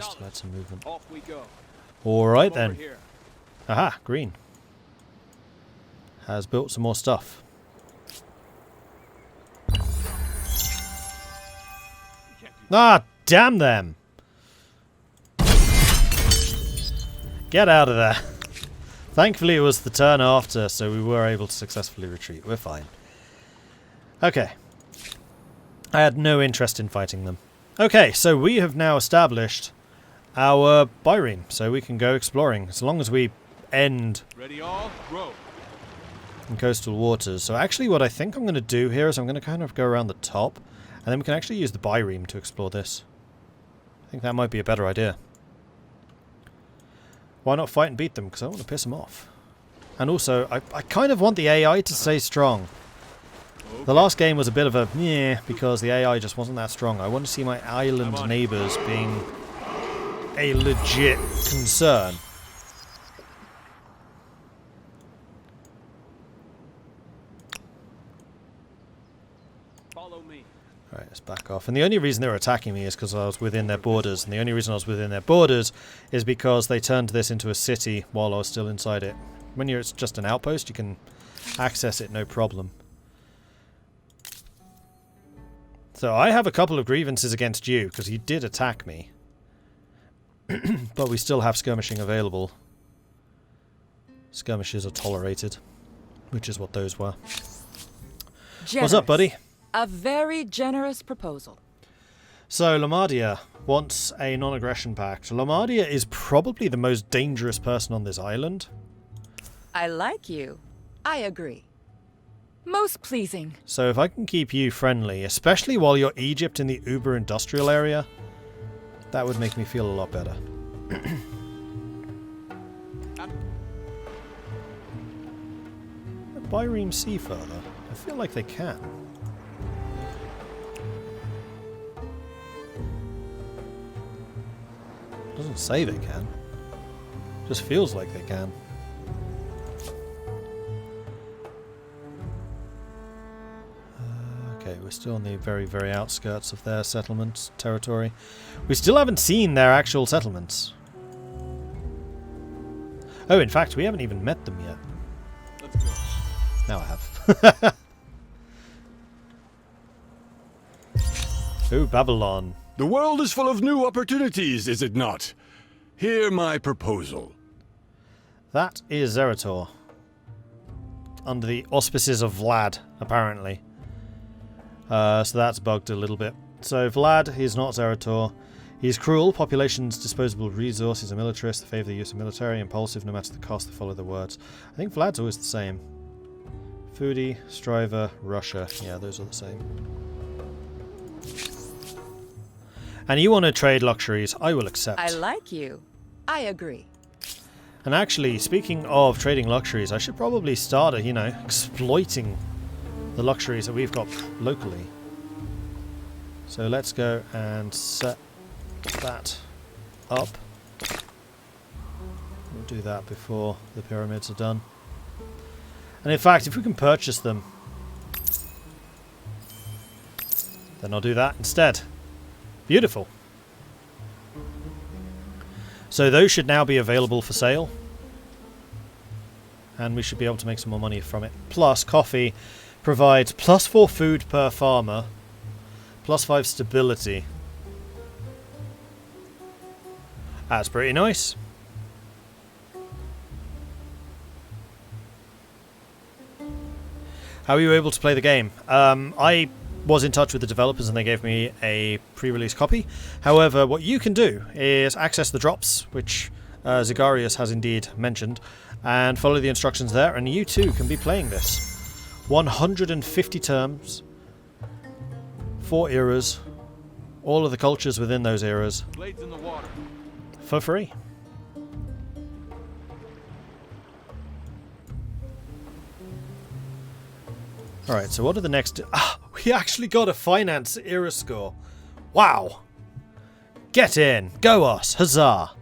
Still had some movement. Off we go. Alright Come over then. here. Aha, green. Has built some more stuff. Ah, damn them! Get out of there. Thankfully it was the turn after, so we were able to successfully retreat. We're fine. Okay. I had no interest in fighting them. Okay, so we have now established our byreme, so we can go exploring, as long as we end Ready all, row. in coastal waters. So actually what I think I'm going to do here is I'm going to kind of go around the top, and then we can actually use the byreme to explore this. I think that might be a better idea. Why not fight and beat them? Because I want to piss them off. And also, I kind of want the AI to stay strong. The last game was a bit of a meh, because the AI just wasn't that strong. I want to see my island neighbours being a legit concern. Follow me. Right, let's back off. And the only reason they were attacking me is because I was within their borders. And the only reason I was within their borders is because they turned this into a city while I was still inside it. When it's just an outpost, you can access it no problem. So I have a couple of grievances against you, because you did attack me. But we still have skirmishing available. Skirmishes are tolerated, which is what those were. Generous. What's up, buddy? A very generous proposal. So, Lamardia wants a non-aggression pact. Lamardia is probably the most dangerous person on this island. I like you. I agree. Most pleasing. So if I can keep you friendly, especially while you're Egypt in the uber industrial area, that would make me feel a lot better. Byreme sea further? I feel like they can. Doesn't say they can. Just feels like they can. Okay, we're still on the very, very outskirts of their settlement territory. We still haven't seen their actual settlements. Oh, in fact, we haven't even met them yet. Let's go. Now I have. Oh, Babylon. The world is full of new opportunities, is it not? Hear my proposal. That is Zerator. Under the auspices of Vlad, apparently. So that's bugged a little bit. So Vlad is not Zerator. He's cruel, population's disposable resource. He's a militarist, they favour the use of military, impulsive, no matter the cost, they follow the words. I think Vlad's always the same. Foodie, Striver, Russia. Yeah, those are the same. And you want to trade luxuries, I will accept. I like you. I agree. And actually, speaking of trading luxuries, I should probably start, exploiting the luxuries that we've got locally. So let's go and set that up. We'll do that before the pyramids are done. And in fact, if we can purchase them, then I'll do that instead. Beautiful. So those should now be available for sale. And we should be able to make some more money from it. Plus, coffee provides +4 food per farmer, +5 stability. That's pretty nice. How are you able to play the game? I was in touch with the developers and they gave me a pre-release copy. However, what you can do is access the drops, which Zigarius has indeed mentioned, and follow the instructions there, and you too can be playing this. 150 terms, 4 eras, all of the cultures within those eras, Blades in the water. for free. Alright, so what are the next... Ah, we actually got a finance era score. Wow. Get in. Go us. Huzzah.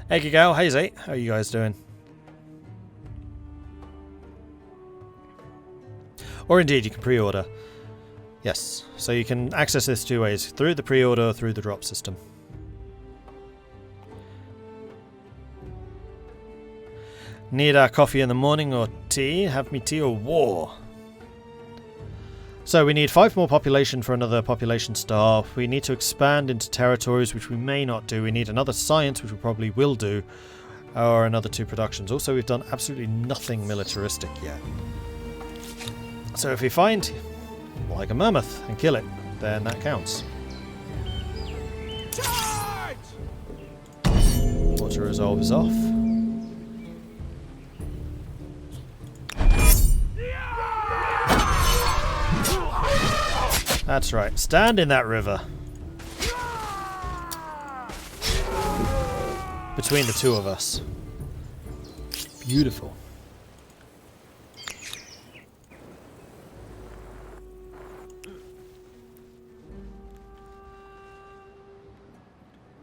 Hey Gigal, hey Zay. How are you guys doing? Or indeed, you can pre-order. Yes, so you can access this two ways, through the pre-order or through the drop system. Need our coffee in the morning or tea? Have me tea or war? So we need 5 more population for another population star. We need to expand into territories, which we may not do. We need another science, which we probably will do, or another 2 productions. Also, we've done absolutely nothing militaristic yet. So if we find, like a mammoth, and kill it, then that counts. Charge! Water resolve is off. That's right. Stand in that river. Between the two of us. Beautiful.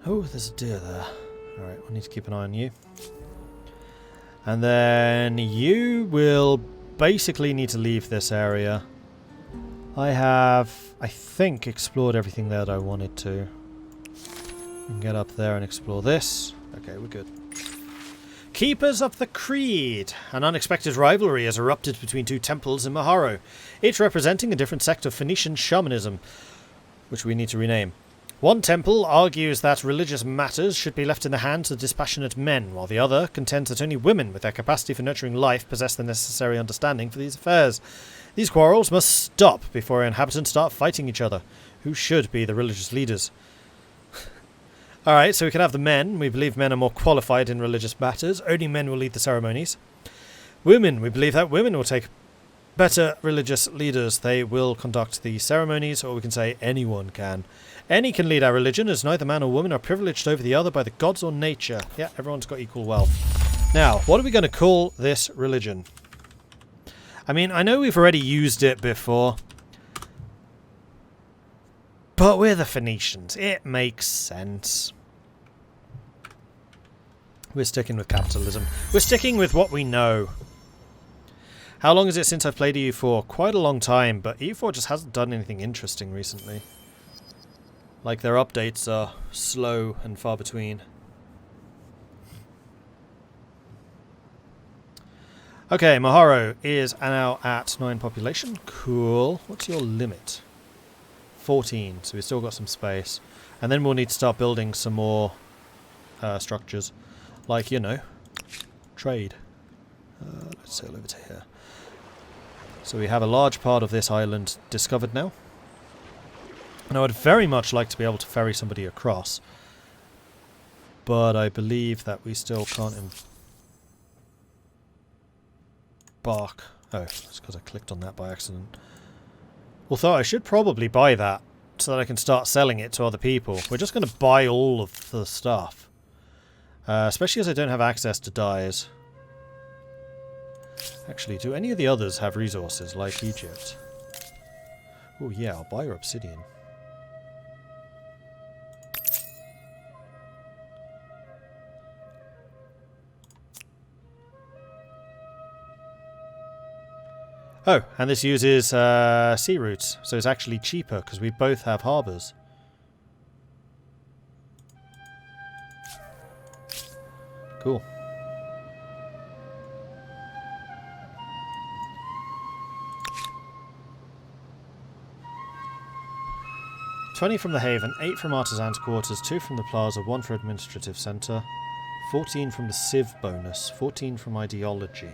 Oh, there's a deer there. Alright, we'll need to keep an eye on you. And then you will basically need to leave this area. I have, I think, explored everything that I wanted to. We can get up there and explore this. Okay, we're good. Keepers of the Creed. An unexpected rivalry has erupted between 2 temples in Maharo, each representing a different sect of Phoenician shamanism, which we need to rename. One temple argues that religious matters should be left in the hands of dispassionate men, while the other contends that only women with their capacity for nurturing life possess the necessary understanding for these affairs. These quarrels must stop before inhabitants start fighting each other. Who should be the religious leaders? Alright, so we can have the men. We believe men are more qualified in religious matters. Only men will lead the ceremonies. Women. We believe that women will take better religious leaders. They will conduct the ceremonies, or we can say anyone can. Any can lead our religion, as neither man or woman are privileged over the other by the gods or nature. Yeah, everyone's got equal wealth. Now, what are we going to call this religion? I mean, I know we've already used it before, but we're the Phoenicians. It makes sense. We're sticking with capitalism. We're sticking with what we know. How long is it since I've played EU4? Quite a long time, but EU4 just hasn't done anything interesting recently. Like, their updates are slow and far between. Okay, Maharo is now at 9 population. Cool. What's your limit? 14, so we've still got some space. And then we'll need to start building some more structures. Like, you know, trade. Let's sail over to here. So we have a large part of this island discovered now. And I would very much like to be able to ferry somebody across. But I believe that we still can't embark. Oh, it's because I clicked on that by accident. Although I should probably buy that so that I can start selling it to other people. We're just going to buy all of the stuff. Especially as I don't have access to dyes. Actually, do any of the others have resources like Egypt? Oh yeah, I'll buy your obsidian. Oh, and this uses sea routes, so it's actually cheaper because we both have harbours. Cool. $20 from the Haven, 8 from Artisan's Quarters, 2 from the Plaza, 1 for Administrative Centre, 14 from the Civ bonus, 14 from Ideology.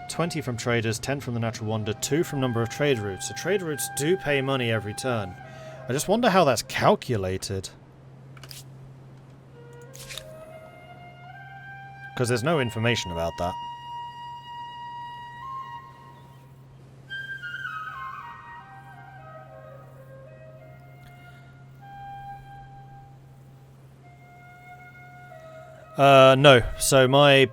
20 from traders, 10 from the natural wonder, 2 from number of trade routes. So trade routes do pay money every turn. I just wonder how that's calculated. Because there's no information about that. No. So my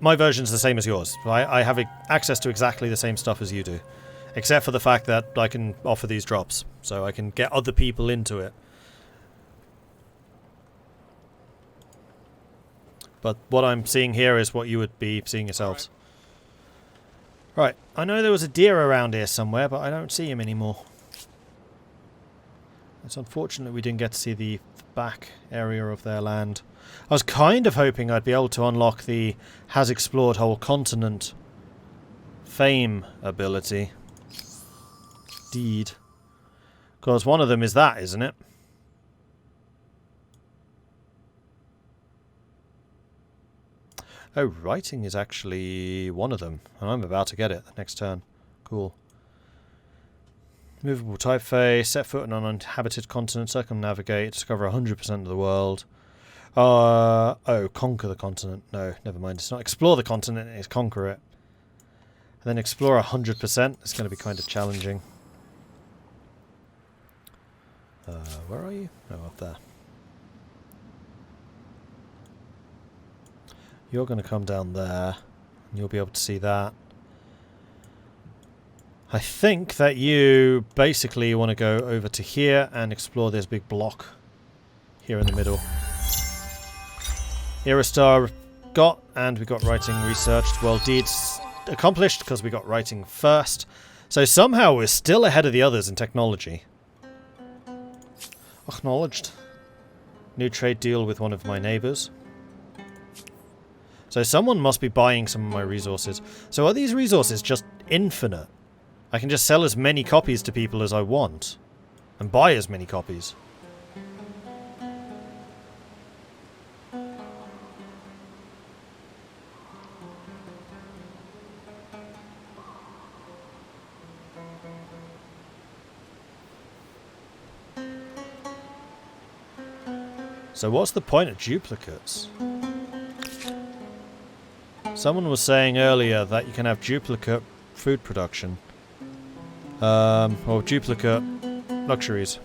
version's the same as yours. I have access to exactly the same stuff as you do. Except for the fact that I can offer these drops. So I can get other people into it. But what I'm seeing here is what you would be seeing yourselves. Right, I know there was a deer around here somewhere, but I don't see him anymore. It's unfortunate we didn't get to see the back area of their land. I was kind of hoping I'd be able to unlock the has explored whole continent fame ability. Indeed. Because one of them is that, isn't it? Oh, writing is actually one of them, and I'm about to get it the next turn. Cool. Movable typeface, set foot on an uninhabited continent, circumnavigate, discover 100% of the world. Oh, conquer the continent. No, never mind. It's not explore the continent, it's conquer it. And then explore 100%. It's going to be kind of challenging. Where are you? Oh, up there. You're going to come down there, and you'll be able to see that. I think that you basically want to go over to here and explore this big block here in the middle. Era star got, and we got writing researched. World deeds accomplished because we got writing first. So somehow we're still ahead of the others in technology. Acknowledged. New trade deal with one of my neighbours. So someone must be buying some of my resources. So are these resources just infinite? I can just sell as many copies to people as I want. And buy as many copies. So what's the point of duplicates? Someone was saying earlier that you can have duplicate food production. Or duplicate luxuries.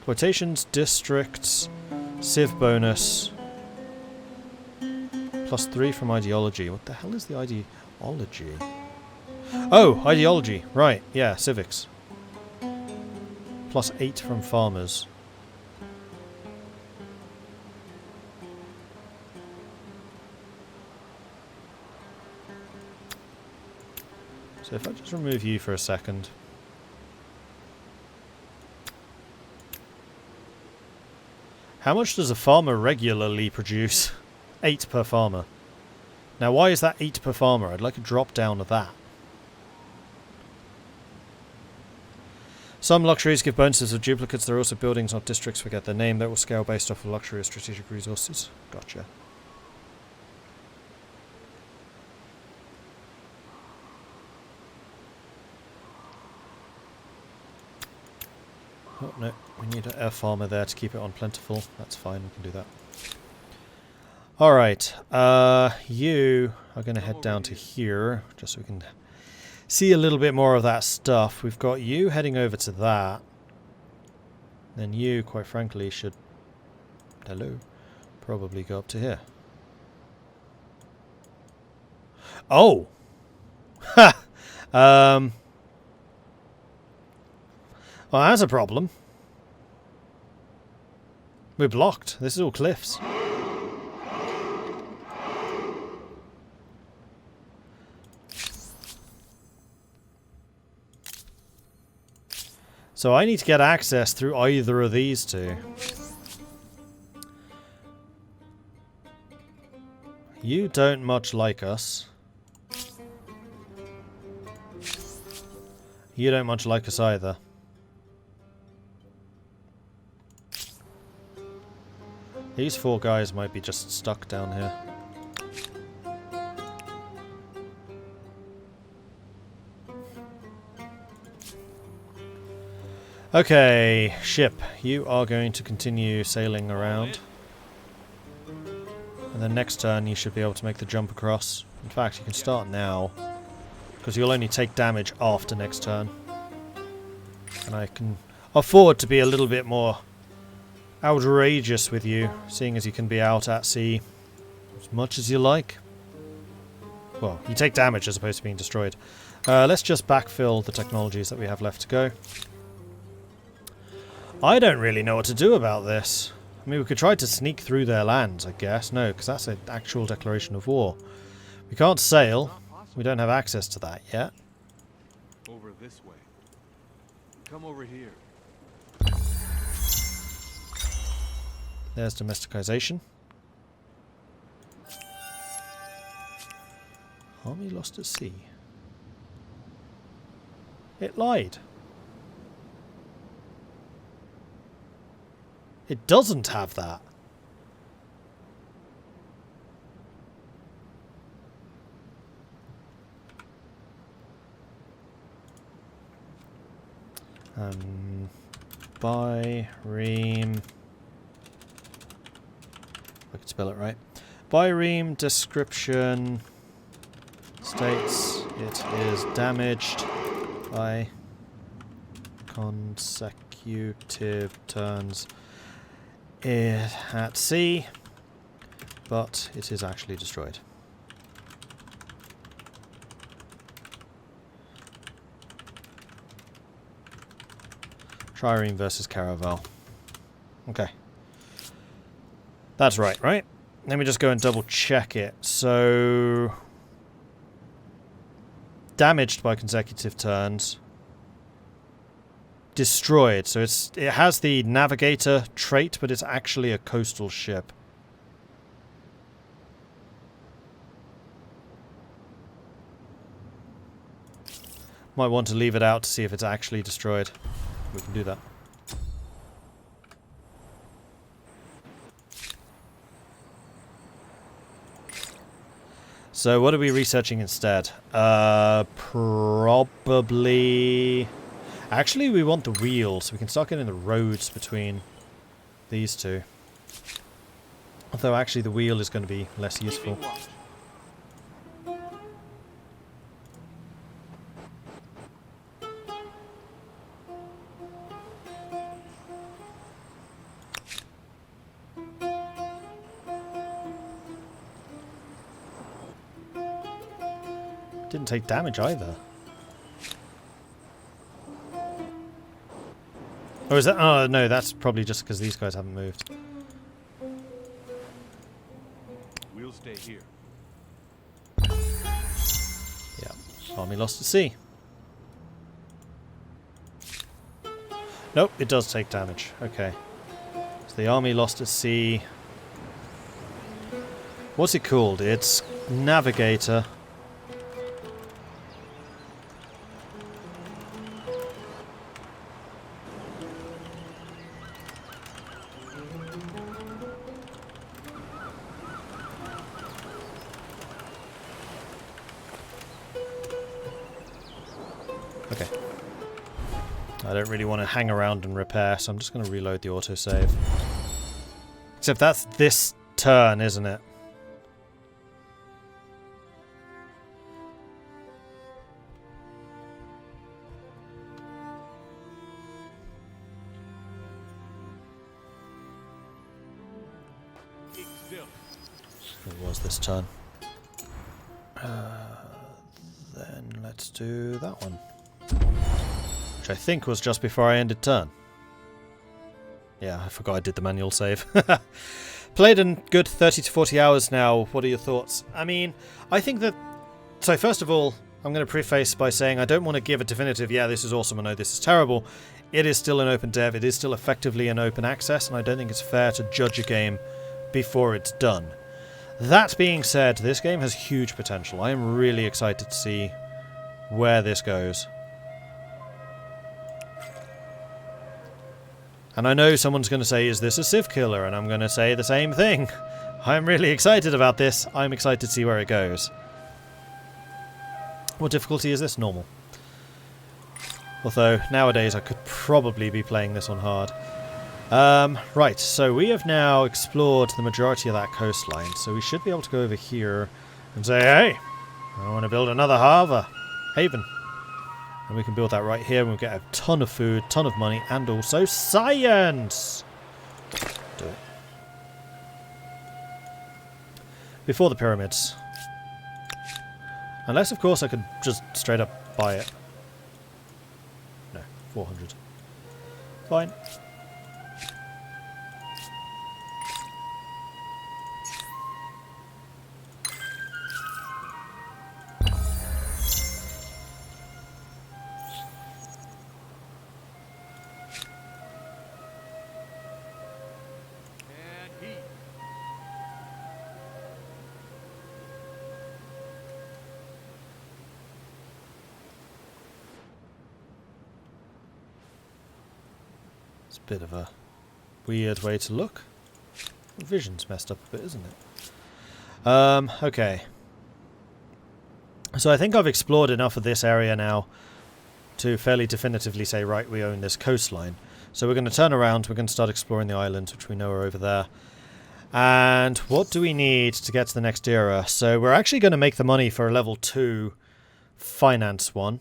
Quotations, districts, civ bonus. +3 from ideology. What the hell is the ideology? Oh, ideology. Right, yeah, civics. +8 from farmers. So if I just remove you for a second. How much does a farmer regularly produce? 8 per farmer. Now why is that 8 per farmer? I'd like a drop down of that. Some luxuries give bonuses of duplicates. There are also buildings, not districts, forget their name, that will scale based off of luxury or strategic resources. Gotcha. Oh, no. We need a farmer there to keep it on plentiful. That's fine. We can do that. Alright. You are going to head down to here, just so we can see a little bit more of that stuff. We've got you heading over to that. Then you, quite frankly, should... Hello. Probably go up to here. Oh! Ha! Well, that's a problem. We're blocked. This is all cliffs. So I need to get access through either of these two. You don't much like us. You don't much like us either. These 4 guys might be just stuck down here. Okay, ship. You are going to continue sailing around. And then next turn you should be able to make the jump across. In fact, you can start now. Because you'll only take damage after next turn. And I can afford to be a little bit more outrageous with you, seeing as you can be out at sea as much as you like. Well, you take damage as opposed to being destroyed. Let's just backfill the technologies that we have left to go. I don't really know what to do about this. I mean, we could try to sneak through their lands, I guess. No, because that's an actual declaration of war. We can't sail. We don't have access to that yet. Over this way. Come over here. There's domesticization. Army lost at sea. It lied. It doesn't have that. Byreme. I can spell it right. Byreme description states it is damaged by consecutive turns at sea, but it is actually destroyed. Trireme versus Caravel. Okay. That's right, right? Let me just go and double check it. So... damaged by consecutive turns. Destroyed. So it has the navigator trait, but it's actually a coastal ship. Might want to leave it out to see if it's actually destroyed. We can do that. So what are we researching instead? Probably... Actually, we want the wheels. We can start getting the roads between these two. Although actually the wheel is going to be less useful. Didn't take damage either. Or is that... Oh, no, that's probably just because these guys haven't moved. We'll stay here. Yeah. Army lost at sea. Nope, it does take damage. Okay. So the army lost at sea. What's it called? It's Navigator. Okay. I don't really want to hang around and repair, so I'm just going to reload the autosave. Except that's this turn, isn't it? Keep still. It was this turn. Then let's do that one. Which I think was just before I ended turn. Yeah, I forgot I did the manual save. Played in good 30 to 40 hours now. What are your thoughts? I mean, I think that... So first of all, I'm going to preface by saying I don't want to give a definitive, yeah, this is awesome, or no, this is terrible. It is still an open dev. It is still effectively an open access, and I don't think it's fair to judge a game before it's done. That being said, this game has huge potential. I am really excited to see where this goes. And I know someone's going to say, is this a Civ killer? And I'm going to say the same thing. I'm really excited about this. I'm excited to see where it goes. What difficulty is this? Normal. Although, nowadays I could probably be playing this on hard. Right, so we have now explored the majority of that coastline, so we should be able to go over here and say, hey, I want to build another haven. And we can build that right here, and we'll get a ton of food, ton of money, and also science! Do it. Before the pyramids. Unless, of course, I could just straight up buy it. No, 400. Fine. It's a bit of a weird way to look. Vision's messed up a bit, isn't it? Okay. So I think I've explored enough of this area now to fairly definitively say, right, we own this coastline. So we're going to turn around, we're going to start exploring the islands, which we know are over there. And what do we need to get to the next era? So we're actually going to make the money for a level 2 finance one.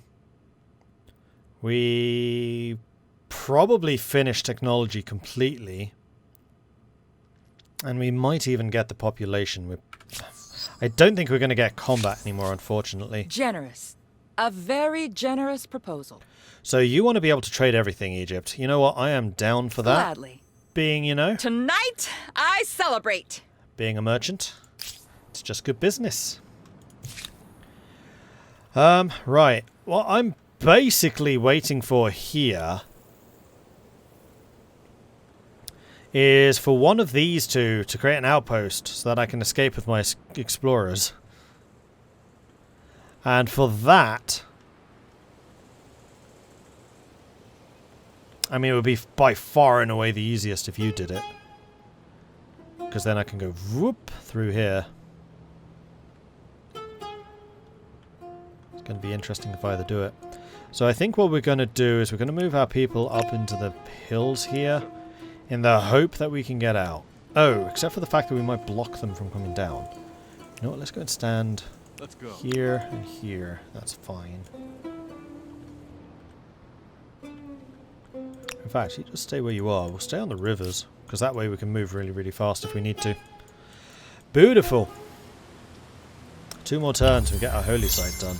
We probably finish technology completely. And we might even get the population. I don't think we're going to get combat anymore, unfortunately. Generous. A very generous proposal. So you want to be able to trade everything, Egypt. You know what? I am down for that. Gladly. Being, you know, Tonight, I celebrate. being a merchant. It's just good business. Right. What I'm basically waiting for here is for one of these two to create an outpost so that I can escape with my explorers. And for that, I mean, it would be by far and away the easiest if you did it. Because then I can go whoop through here. It's going to be interesting if I either do it. So I think what we're going to do is we're going to move our people up into the hills here in the hope that we can get out. Oh, except for the fact that we might block them from coming down. You know what, let's go and stand Let's go. here and here. That's fine. In fact, you just stay where you are. We'll stay on the rivers, because that way we can move really, really fast if we need to. Beautiful. 2 more turns and we get our holy site done.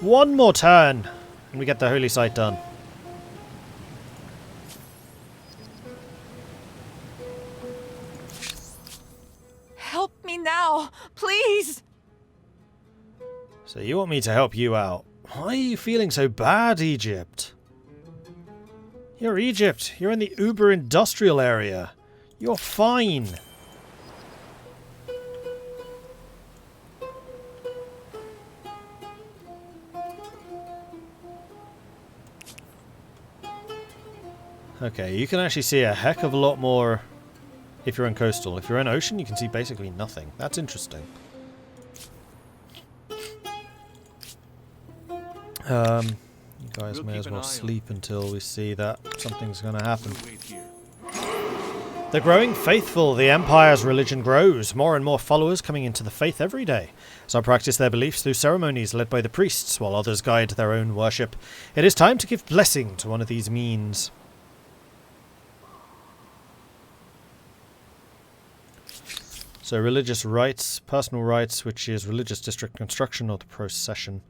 1 more turn and we get the holy site done. Help me now, please. So you want me to help you out. Why are you feeling so bad, Egypt? You're Egypt. You're in the uber industrial area. You're fine. Okay, you can actually see a heck of a lot more if you're in coastal. If you're in ocean, you can see basically nothing. That's interesting. You guys We'll may keep as an well eye on sleep until we see that something's going to happen. We'll wait here. The growing faithful, the Empire's religion grows, more and more followers coming into the faith every day. Some practice their beliefs through ceremonies led by the priests, while others guide their own worship. It is time to give blessing to one of these means. So religious rites, personal rites, which is religious district construction or the procession.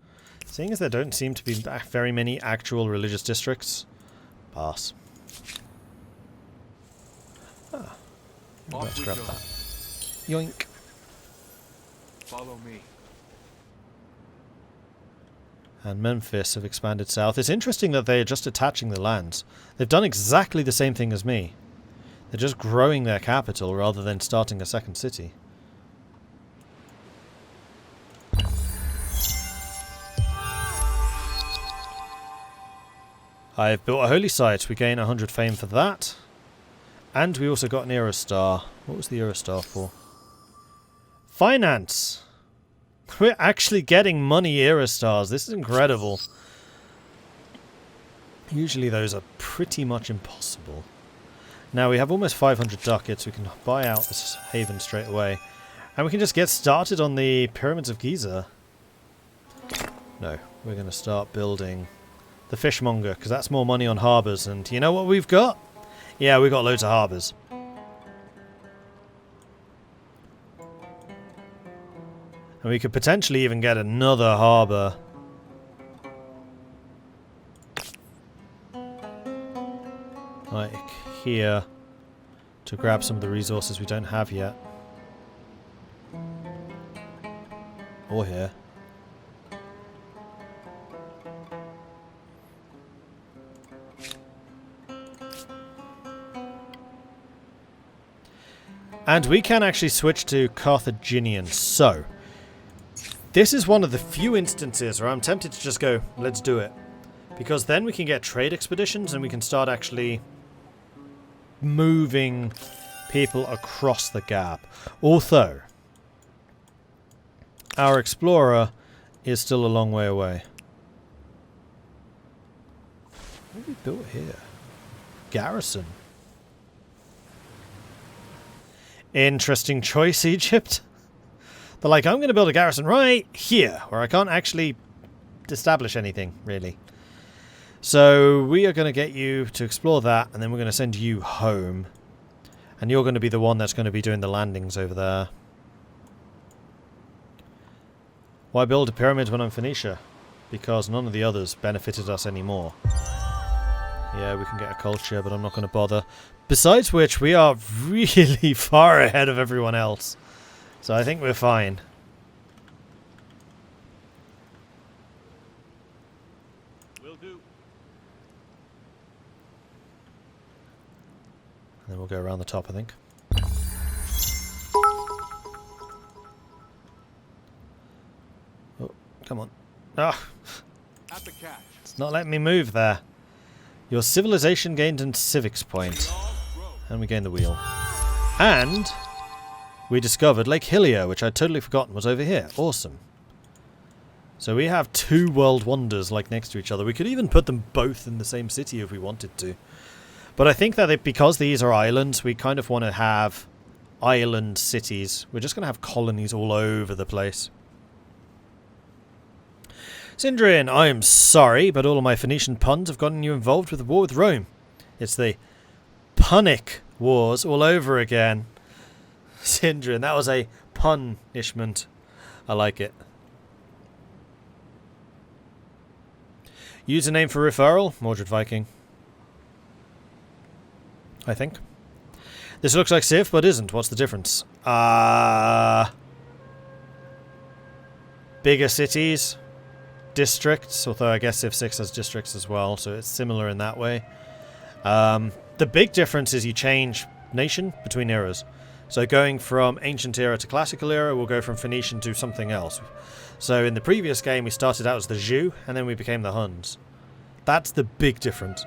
Seeing as there don't seem to be very many actual religious districts, pass. Ah, let's grab that. Yoink. Follow me. And Memphis have expanded south. It's interesting that they're just attaching the lands. They've done exactly the same thing as me. They're just growing their capital rather than starting a second city. I've built a holy site. We gain 100 fame for that. And we also got an era star. What was the era star for? Finance! We're actually getting money era stars. This is incredible. Usually those are pretty much impossible. Now we have almost 500 ducats. We can buy out this haven straight away. And we can just get started on the pyramids of Giza. No, we're going to start building the fishmonger, because that's more money on harbours. And you know what we've got? Yeah, we've got loads of harbours. And we could potentially even get another harbour. Like here, to grab some of the resources we don't have yet. Or here. And we can actually switch to Carthaginian. So, this is one of the few instances where I'm tempted to just go, let's do it. Because then we can get trade expeditions and we can start actually moving people across the gap. Although, our explorer is still a long way away. What have we built here? Garrison. Interesting choice, Egypt. They're like, I'm going to build a garrison right here, where I can't actually establish anything, really. So we are going to get you to explore that, and then we're going to send you home. And you're going to be the one that's going to be doing the landings over there. Why build a pyramid when I'm Phoenicia? Because none of the others benefited us anymore. Yeah, we can get a culture, but I'm not going to bother. Besides which, we are really far ahead of everyone else. So I think we're fine. Will do. And then we'll go around the top, I think. Oh, come on. Ah, At the catch. it's not letting me move there. Your civilization gained a civics point. And we gained the wheel. And we discovered Lake Hillier, which I'd totally forgotten was over here. Awesome. So we have two world wonders like next to each other. We could even put them both in the same city if we wanted to. But I think that because these are islands, we kind of want to have island cities. We're just going to have colonies all over the place. Sindrian, I am sorry, but all of my Phoenician puns have gotten you involved with the war with Rome. It's the Punic Wars all over again. Sindrian, that was a punishment. I like it. Username for referral, Mordred Viking. I think. This looks like Civ, but isn't. What's the difference? Bigger cities. Districts, although I guess Civ 6 has districts as well, so it's similar in that way. The big difference is you change nation between eras. So going from ancient era to classical era, we'll go from Phoenician to something else. So in the previous game, we started out as the Jew, and then we became the Huns. That's the big difference.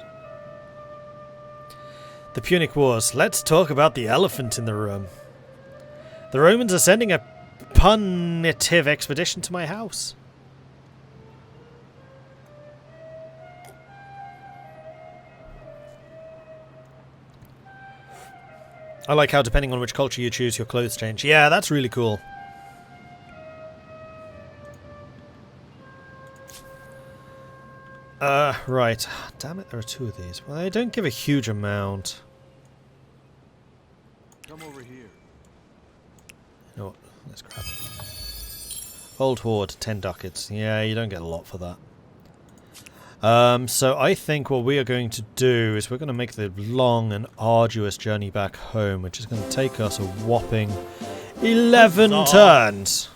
The Punic Wars. Let's talk about the elephant in the room. The Romans are sending a punitive expedition to my house. I like how depending on which culture you choose, your clothes change. Yeah, that's really cool. Right. Damn it, there are two of these. Well, they don't give a huge amount. Come over here. You know what? Let's grab it. Old Horde, 10 ducats. Yeah, you don't get a lot for that. So I think what we are going to do is we're going to make the long and arduous journey back home, which is going to take us a whopping 11 turns.